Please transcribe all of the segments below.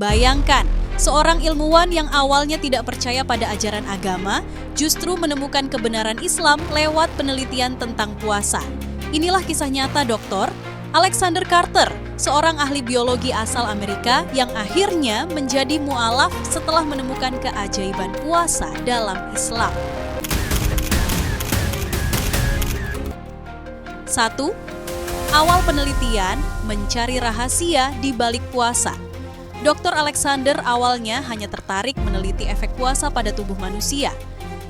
Bayangkan, seorang ilmuwan yang awalnya tidak percaya pada ajaran agama, justru menemukan kebenaran Islam lewat penelitian tentang puasa. Inilah kisah nyata Dr. Alexander Carter, seorang ahli biologi asal Amerika yang akhirnya menjadi mu'alaf setelah menemukan keajaiban puasa dalam Islam. 1. Awal penelitian mencari rahasia di balik puasa. Dr. Alexander awalnya hanya tertarik meneliti efek puasa pada tubuh manusia.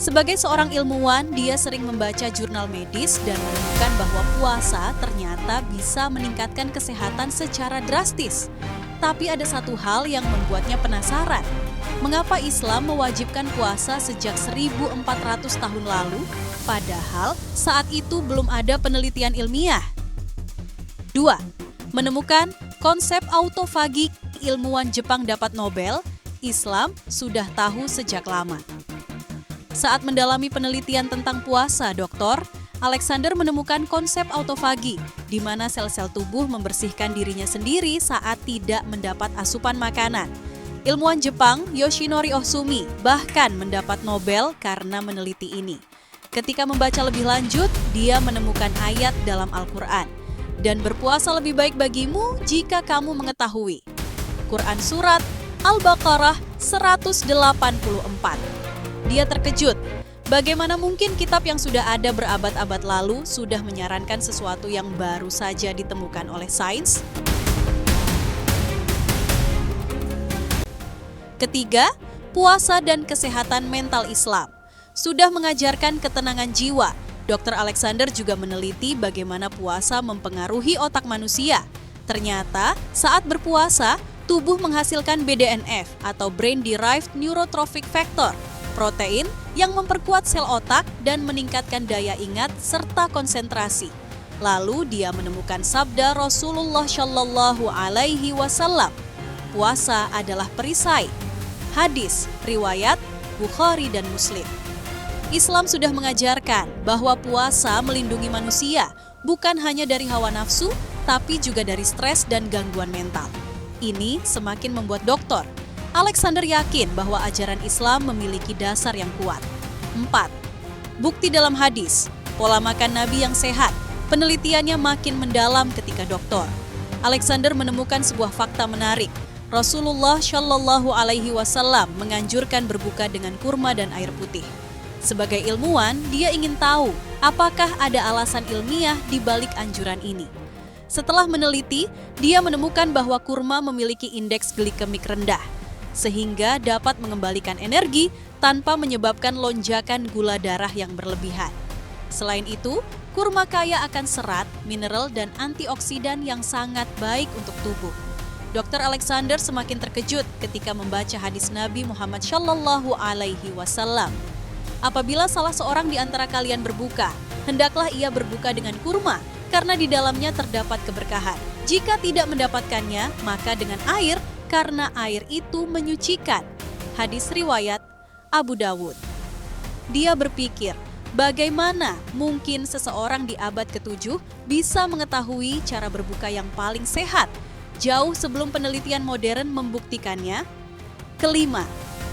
Sebagai seorang ilmuwan, dia sering membaca jurnal medis dan menemukan bahwa puasa ternyata bisa meningkatkan kesehatan secara drastis. Tapi ada satu hal yang membuatnya penasaran. Mengapa Islam mewajibkan puasa sejak 1400 tahun lalu, padahal saat itu belum ada penelitian ilmiah? 2. Menemukan konsep autofagi. Ilmuwan Jepang dapat Nobel, Islam sudah tahu sejak lama. Saat mendalami penelitian tentang puasa, Dr. Alexander menemukan konsep autofagi, di mana sel-sel tubuh membersihkan dirinya sendiri saat tidak mendapat asupan makanan. Ilmuwan Jepang Yoshinori Ohsumi bahkan mendapat Nobel karena meneliti ini. Ketika membaca lebih lanjut, dia menemukan ayat dalam Al-Quran. Dan berpuasa lebih baik bagimu jika kamu mengetahui. Quran Surat Al-Baqarah 184. Dia terkejut. Bagaimana mungkin kitab yang sudah ada berabad-abad lalu sudah menyarankan sesuatu yang baru saja ditemukan oleh sains? Ketiga, puasa dan kesehatan mental Islam. Sudah mengajarkan ketenangan jiwa. Dr. Alexander juga meneliti bagaimana puasa mempengaruhi otak manusia. Ternyata, saat berpuasa, tubuh menghasilkan BDNF atau Brain Derived Neurotrophic Factor, protein yang memperkuat sel otak dan meningkatkan daya ingat serta konsentrasi. Lalu dia menemukan sabda Rasulullah Shallallahu Alaihi Wasallam, puasa adalah perisai. Hadis riwayat Bukhari dan Muslim. Islam sudah mengajarkan bahwa puasa melindungi manusia bukan hanya dari hawa nafsu, tapi juga dari stres dan gangguan mental. Ini semakin membuat Dr. Alexander yakin bahwa ajaran Islam memiliki dasar yang kuat. 4. Bukti dalam hadis, pola makan Nabi yang sehat. Penelitiannya makin mendalam ketika Dr. Alexander menemukan sebuah fakta menarik. Rasulullah Shallallahu Alaihi Wasallam menganjurkan berbuka dengan kurma dan air putih. Sebagai ilmuwan, dia ingin tahu apakah ada alasan ilmiah di balik anjuran ini. Setelah meneliti, dia menemukan bahwa kurma memiliki indeks glikemik rendah, sehingga dapat mengembalikan energi tanpa menyebabkan lonjakan gula darah yang berlebihan. Selain itu, kurma kaya akan serat, mineral, dan antioksidan yang sangat baik untuk tubuh. Dr. Alexander semakin terkejut ketika membaca hadis Nabi Muhammad Shallallahu Alaihi Wasallam. Apabila salah seorang di antara kalian berbuka, hendaklah ia berbuka dengan kurma, karena di dalamnya terdapat keberkahan. Jika tidak mendapatkannya, maka dengan air, karena air itu menyucikan. Hadis riwayat Abu Dawud. Dia berpikir, bagaimana mungkin seseorang di abad ke-7 bisa mengetahui cara berbuka yang paling sehat, jauh sebelum penelitian modern membuktikannya? Kelima,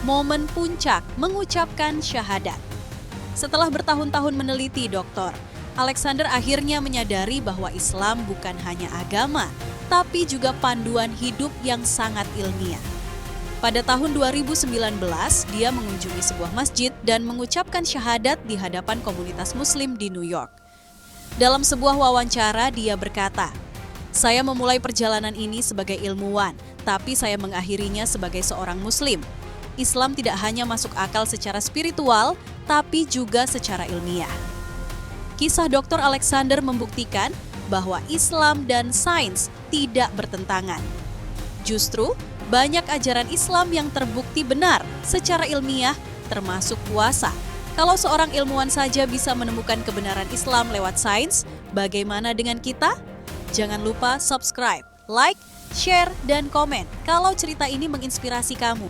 momen puncak mengucapkan syahadat. Setelah bertahun-tahun meneliti, Dr. Alexander akhirnya menyadari bahwa Islam bukan hanya agama, tapi juga panduan hidup yang sangat ilmiah. Pada tahun 2019, dia mengunjungi sebuah masjid dan mengucapkan syahadat di hadapan komunitas Muslim di New York. Dalam sebuah wawancara, dia berkata, "Saya memulai perjalanan ini sebagai ilmuwan, tapi saya mengakhirinya sebagai seorang Muslim. Islam tidak hanya masuk akal secara spiritual, tapi juga secara ilmiah." Kisah Dr. Alexander membuktikan bahwa Islam dan sains tidak bertentangan. Justru, banyak ajaran Islam yang terbukti benar secara ilmiah, termasuk puasa. Kalau seorang ilmuwan saja bisa menemukan kebenaran Islam lewat sains, bagaimana dengan kita? Jangan lupa subscribe, like, share, dan komen kalau cerita ini menginspirasi kamu.